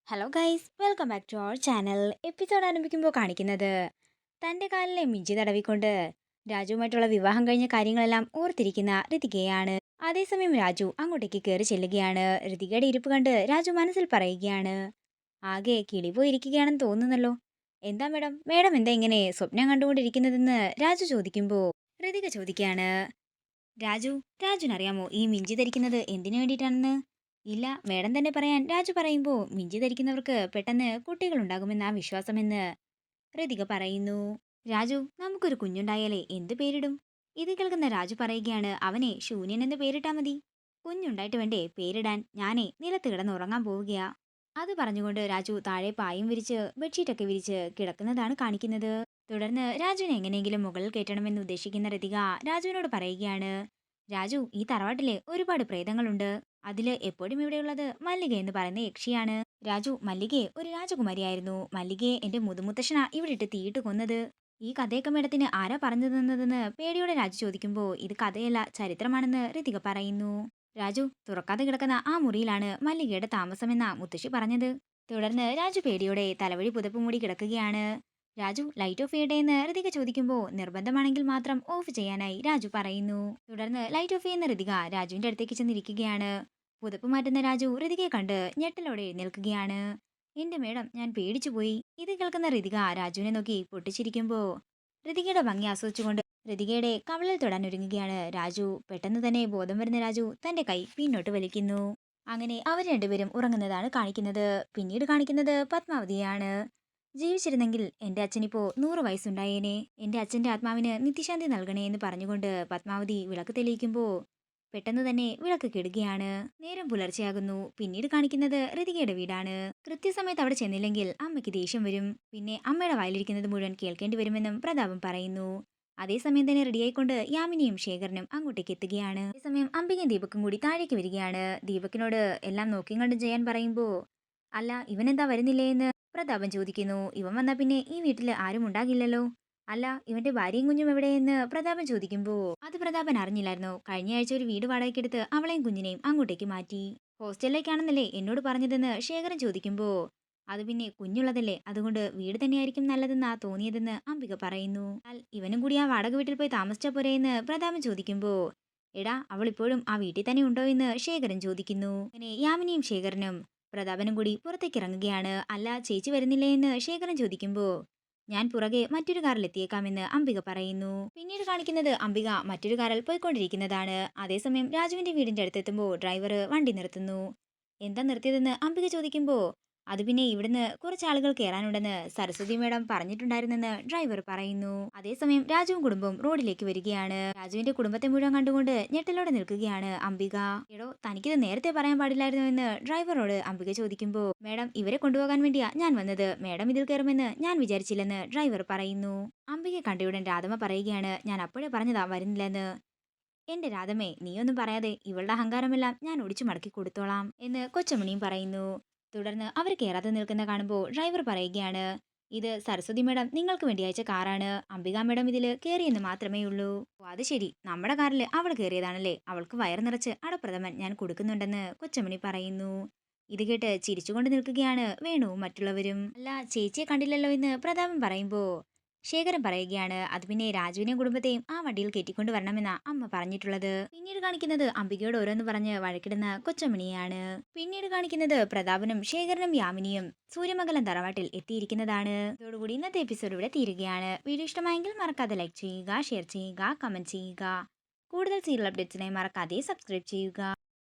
Hello guys, welcome back to our channel. Episode ആരംഭിക്കുമ്പോൾ കാണിക്കുന്നത് തൻ്റെ കാലിലെ മിഞ്ചി തടവിക്കൊണ്ട് രാജുവുമായിട്ടുള്ള വിവാഹം കഴിഞ്ഞ കാര്യങ്ങളെല്ലാം ഓർത്തിരിക്കുന്ന ഋതികയാണ്. അതേസമയം രാജു അങ്ങോട്ടേക്ക് കയറി ചെല്ലുകയാണ്. ഋതികയുടെ ഇരിപ്പ് കണ്ട് രാജു മനസ്സിൽ പറയുകയാണ്, ആകെ കിളി പോയിരിക്കുകയാണെന്ന് തോന്നുന്നല്ലോ. എന്താ മേഡം, മേഡം എന്താ ഇങ്ങനെ സ്വപ്നം കണ്ടുകൊണ്ടിരിക്കുന്നതെന്ന് രാജു ചോദിക്കുമ്പോൾ ഋതിക ചോദിക്കുകയാണ്, രാജു, രാജുവിനറിയാമോ ഈ മിഞ്ചി ധരിക്കുന്നത് എന്തിനു വേണ്ടിയിട്ടാണെന്ന്? ഇല്ല, മേഡം തന്നെ പറയാൻ രാജു പറയുമ്പോൾ മിഞ്ചി ധരിക്കുന്നവർക്ക് പെട്ടെന്ന് കുട്ടികളുണ്ടാകുമെന്നാ വിശ്വാസമെന്ന് ഋതിക പറയുന്നു. രാജു, നമുക്കൊരു കുഞ്ഞുണ്ടായാലേ എന്ത് പേരിടും? ഇത് കേൾക്കുന്ന രാജു പറയുകയാണ്, അവനെ ശൂന്യൻ എന്ന് പേരിട്ടാ മതി. കുഞ്ഞുണ്ടായിട്ട് വേണ്ടേ പേരിടാൻ? ഞാനേ നിലത്ത് കിടന്ന് ഉറങ്ങാൻ പോവുകയാ. അത് പറഞ്ഞുകൊണ്ട് രാജു താഴെ പായും വിരിച്ച് ബെഡ്ഷീറ്റൊക്കെ വിരിച്ച് കിടക്കുന്നതാണ് കാണിക്കുന്നത്. തുടർന്ന് രാജുവിനെ എങ്ങനെയെങ്കിലും മുകളിൽ കയറ്റണമെന്ന് ഉദ്ദേശിക്കുന്ന ഋതിക രാജുവിനോട് പറയുകയാണ്, രാജു, ഈ തറവാട്ടില് ഒരുപാട് പ്രേതങ്ങളുണ്ട്. അതില് എപ്പോഴും ഇവിടെയുള്ളത് മല്ലിക എന്ന് പറയുന്ന യക്ഷിയാണ്. രാജു, മല്ലികയെ ഒരു രാജകുമാരിയായിരുന്നു. മല്ലികയെ എന്റെ മുതുമുത്തശ്ശനാ ഇവിടെ ഇട്ട് തീയിട്ട് കൊന്നത്. ഈ കഥയൊക്കെ മേഡത്തിന് ആരാ പറഞ്ഞു തന്നതെന്ന് പേടിയോടെ രാജു ചോദിക്കുമ്പോൾ ഇത് കഥയല്ല, ചരിത്രമാണെന്ന് ഋതിക പറയുന്നു. രാജു, തുറക്കാതെ കിടക്കുന്ന ആ മുറിയിലാണ് മല്ലികയുടെ താമസമെന്നാ മുത്തശ്ശി പറഞ്ഞത്. തുടർന്ന് രാജു പേടിയോടെ തലവഴി പുതപ്പ് മൂടി കിടക്കുകയാണ്. രാജു, ലൈറ്റ് ഓഫ് ചെയ്യട്ടെ എന്ന് ഋതിക ചോദിക്കുമ്പോൾ നിർബന്ധമാണെങ്കിൽ മാത്രം ഓഫ് ചെയ്യാനായി രാജു പറയുന്നു. തുടർന്ന് ലൈറ്റ് ഓഫ് ചെയ്യുന്ന ഋതിക രാജുവിന്റെ അടുത്തേക്ക് ചെന്നിരിക്കുകയാണ്. പുതപ്പ് മാറ്റുന്ന രാജു ഋതികയെ കണ്ട് ഞെട്ടലോടെ എഴുന്നേൽക്കുകയാണ്. എന്റെ മേഡം, ഞാൻ പേടിച്ചുപോയി. ഇത് കേൾക്കുന്ന ഋതിക രാജുവിനെ നോക്കി പൊട്ടിച്ചിരിക്കുമ്പോ ഋതികയുടെ ഭംഗി ആസ്വദിച്ചുകൊണ്ട് ഋതികയുടെ കവിളിൽ തൊടാൻ ഒരുങ്ങുകയാണ് രാജു. പെട്ടെന്ന് തന്നെ ബോധം വരുന്ന രാജു തന്റെ കൈ പിന്നോട്ട് വലിക്കുന്നു. അങ്ങനെ അവർ രണ്ടുപേരും ഉറങ്ങുന്നതാണ് കാണിക്കുന്നത്. പിന്നീട് കാണിക്കുന്നത് പത്മാവതിയാണ്. ജീവിച്ചിരുന്നെങ്കിൽ എന്റെ അച്ഛനിപ്പോ 100 വയസ്സുണ്ടായേനെ. എന്റെ അച്ഛന്റെ ആത്മാവിന് നിത്യശാന്തി നൽകണേ എന്ന് പറഞ്ഞുകൊണ്ട് പത്മാവതി വിളക്ക് തെളിയിക്കുമ്പോൾ പെട്ടെന്ന് തന്നെ വിളക്ക് കെടുകയാണ്. നേരം പുലർച്ചെയാകുന്നു. പിന്നീട് കാണിക്കുന്നത് ഋതികയുടെ വീടാണ്. കൃത്യസമയത്ത് അവിടെ ചെന്നില്ലെങ്കിൽ അമ്മയ്ക്ക് ദേഷ്യം വരും. പിന്നെ അമ്മയുടെ വായിലിരിക്കുന്നത് മുഴുവൻ കേൾക്കേണ്ടി വരുമെന്നും പ്രതാപം പറയുന്നു. അതേസമയം തന്നെ റെഡിയായിക്കൊണ്ട് യാമിനിയും ശേഖരനും അങ്ങോട്ടേക്ക് എത്തുകയാണ്. അതേസമയം അംബികയും ദീപക്കും കൂടി താഴേക്ക് വരികയാണ്. ദീപക്കിനോട് എല്ലാം നോക്കിയും കണ്ടും ചെയ്യാൻ പറയുമ്പോ, അല്ല ഇവനെന്താ വരുന്നില്ലേ എന്ന് പ്രതാപൻ ചോദിക്കുന്നു. ഇവൻ വന്നാ പിന്നെ ഈ വീട്ടില് ആരും ഉണ്ടാകില്ലല്ലോ. അല്ല, ഇവന്റെ ഭാര്യയും കുഞ്ഞും എവിടെയെന്ന് പ്രതാപൻ ചോദിക്കുമ്പോ അത് പ്രതാപൻ അറിഞ്ഞില്ലായിരുന്നു. കഴിഞ്ഞ ആഴ്ച ഒരു വീട് വാടകയ്ക്കെടുത്ത് അവളെയും കുഞ്ഞിനെയും അങ്ങോട്ടേക്ക് മാറ്റി. ഹോസ്റ്റലിലേക്കാണെന്നല്ലേ എന്നോട് പറഞ്ഞതെന്ന് ശേഖരൻ ചോദിക്കുമ്പോ അത് പിന്നെ കുഞ്ഞുള്ളതല്ലേ, അതുകൊണ്ട് വീട് തന്നെയായിരിക്കും നല്ലതെന്നാ തോന്നിയതെന്ന് അംബിക പറയുന്നു. എന്നാൽ ഇവനും കൂടി ആ വാടക വീട്ടിൽ പോയി താമസിച്ച പോരെയെന്ന് പ്രതാപൻ ചോദിക്കുമ്പോ, എടാ, അവൾ ഇപ്പോഴും ആ വീട്ടിൽ തന്നെ ഉണ്ടോ എന്ന് ശേഖരൻ ചോദിക്കുന്നു. അങ്ങനെ യാമിനിയും ശേഖരനും പ്രതാപനും കൂടി പുറത്തേക്ക് ഇറങ്ങുകയാണ്. അല്ല, ചേച്ചി വരുന്നില്ലേ എന്ന് ശേഖരൻ ചോദിക്കുമ്പോ ഞാൻ പുറകെ മറ്റൊരു കാറിൽ എത്തിയേക്കാമെന്ന് അംബിക പറയുന്നു. പിന്നീട് കാണിക്കുന്നത് അംബിക മറ്റൊരു കാറിൽ പോയിക്കൊണ്ടിരിക്കുന്നതാണ്. അതേസമയം രാജുവിന്റെ വീടിന്റെ അടുത്തെത്തുമ്പോൾ ഡ്രൈവർ വണ്ടി നിർത്തുന്നു. എന്താ നിർത്തിയതെന്ന് അംബിക ചോദിക്കുമ്പോ അത് പിന്നെ ഇവിടുന്ന് കുറച്ച് ആളുകൾ കയറാനുണ്ടെന്ന് സരസ്വതി മേഡം പറഞ്ഞിട്ടുണ്ടായിരുന്നെന്ന് ഡ്രൈവർ പറയുന്നു. അതേസമയം രാജുവും കുടുംബവും റോഡിലേക്ക് വരികയാണ്. രാജുവിന്റെ കുടുംബത്തെ മുഴുവൻ കണ്ടുകൊണ്ട് ഞെട്ടലോടെ നിൽക്കുകയാണ് അംബിക. എടോ, തനിക്കിത് നേരത്തെ പറയാൻ പാടില്ലായിരുന്നു എന്ന് ഡ്രൈവറോട് അംബിക ചോദിക്കുമ്പോൾ, മേഡം, ഇവരെ കൊണ്ടുപോകാൻ വേണ്ടിയാ ഞാൻ വന്നത്. മേഡം ഇതിൽ കയറുമെന്ന് ഞാൻ വിചാരിച്ചില്ലെന്ന് ഡ്രൈവർ പറയുന്നു. അംബികയെ കണ്ടയുടൻ രാധമ്മ പറയുകയാണ്, ഞാൻ അപ്പോഴേ പറഞ്ഞതാ വരുന്നില്ലെന്ന്. എന്റെ രാധമ്മേ, നീയൊന്നും പറയാതെ ഇവളുടെ അഹങ്കാരമെല്ലാം ഞാൻ ഒടിച്ചു മടക്കി കൊടുത്തോളാം എന്ന് കൊച്ചമണിയും പറയുന്നു. തുടർന്ന് അവർ കയറാതെ നിൽക്കുന്ന കാണുമ്പോൾ ഡ്രൈവർ പറയുകയാണ്, ഇത് സരസ്വതി മേഡം നിങ്ങൾക്ക് വേണ്ടി അയച്ച കാറാണ്. അംബിക മേഡം ഇതിൽ കയറിയെന്ന് മാത്രമേ ഉള്ളൂ. ഓ, അത് ശരി, നമ്മുടെ കാറിൽ അവൾ കയറിയതാണല്ലേ. അവൾക്ക് വയറ് നിറച്ച് അടപ്രഥമൻ ഞാൻ കൊടുക്കുന്നുണ്ടെന്ന് കൊച്ചമണി പറയുന്നു. ഇത് കേട്ട് ചിരിച്ചുകൊണ്ട് നിൽക്കുകയാണ് വേണുവും മറ്റുള്ളവരും. അല്ല, ചേച്ചിയെ കണ്ടില്ലല്ലോ എന്ന് പ്രതാപൻ പറയുമ്പോ ശേഖരൻ പറയുകയാണ്, അത് പിന്നെ രാജുവിനെയും കുടുംബത്തെയും ആ വണ്ടിയിൽ കയറ്റിക്കൊണ്ട് വരണമെന്നാ അമ്മ പറഞ്ഞിട്ടുള്ളത്. പിന്നീട് കാണിക്കുന്നത് അംബികയോട് ഓരോന്ന് പറഞ്ഞ് വഴക്കിടുന്ന കൊച്ചമണിയാണ്. പിന്നീട് കാണിക്കുന്നത് പ്രതാപനും ശേഖരനും യാമിനിയും സൂര്യമംഗലം തറവാട്ടിൽ എത്തിയിരിക്കുന്നതാണ്. ഇതോടുകൂടി ഇന്നത്തെ എപ്പിസോഡ് ഇവിടെ തീരുകയാണ്. വീഡിയോ ഇഷ്ടമായെങ്കിൽ മറക്കാതെ ലൈക്ക് ചെയ്യുക, ഷെയർ ചെയ്യുക, കമന്റ് ചെയ്യുക. കൂടുതൽ സീരിയൽ അപ്ഡേറ്റ്സിനായി മറക്കാതെ സബ്സ്ക്രൈബ് ചെയ്യുക.